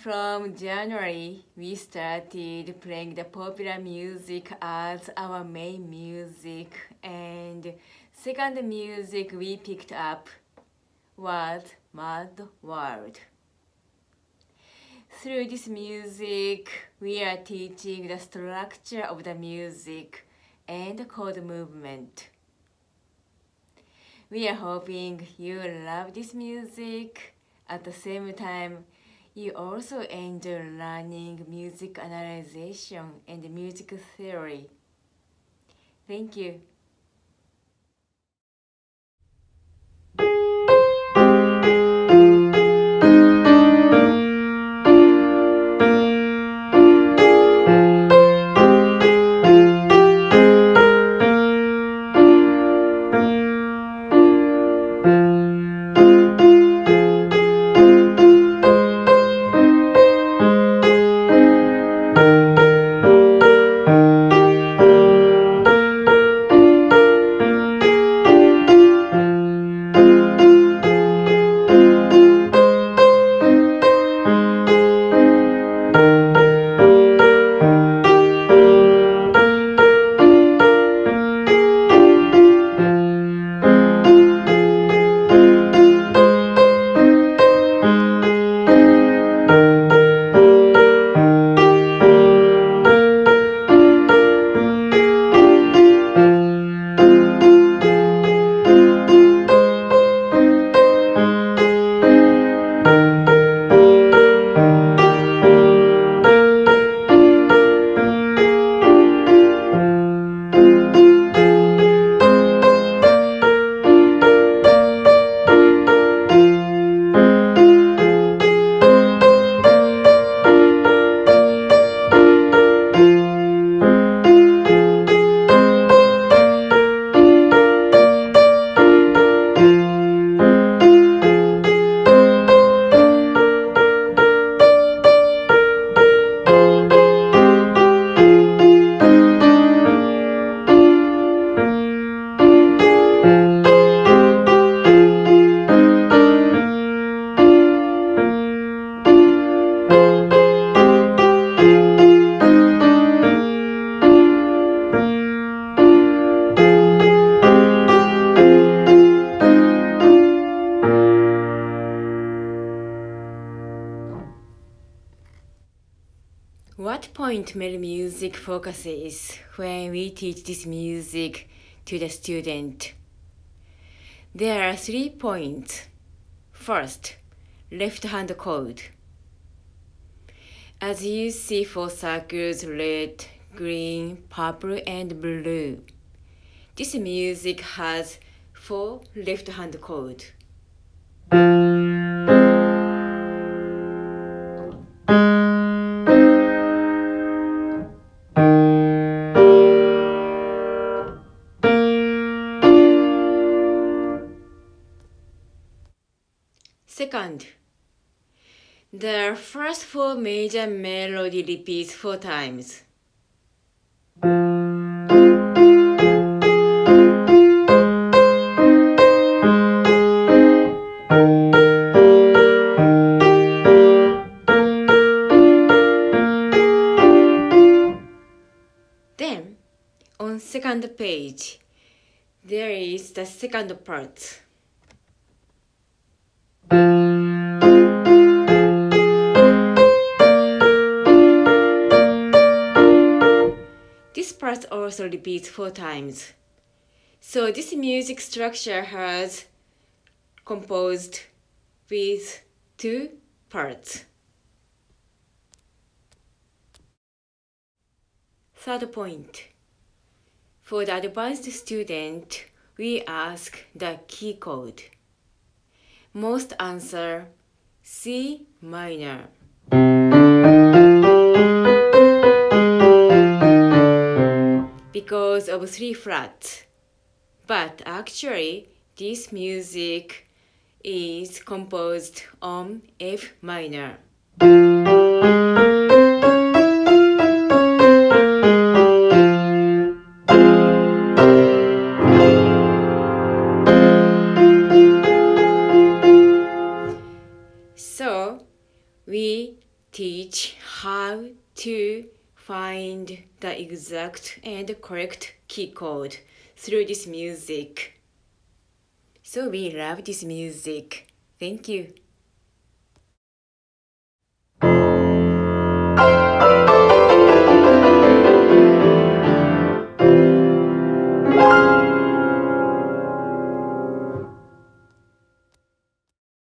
From January, we started playing the popular music as our main music, and second music we picked up was Mad World. Through this music, we are teaching the structure of the music and chord movement. We are hoping you love this music. At the same time, you also enjoy learning music analysis and music theory. Thank you. What point MEL music focuses when we teach this music to the student? There are 3 points. First, left hand chord. As you see 4 circles, red, green, purple, and blue. This music has 4 left hand chords. Second, the first 4 major melody repeats 4 times. Then, on second page, there is the second part. This part also repeats 4 times. So this music structure has composed with 2 parts. Third point. For the advanced student, we ask the key chord. Most answer C minor. Because of 3 flats. But actually, this music is composed on F minor. So, we to find the exact and correct key chord through this music. So we love this music. Thank you.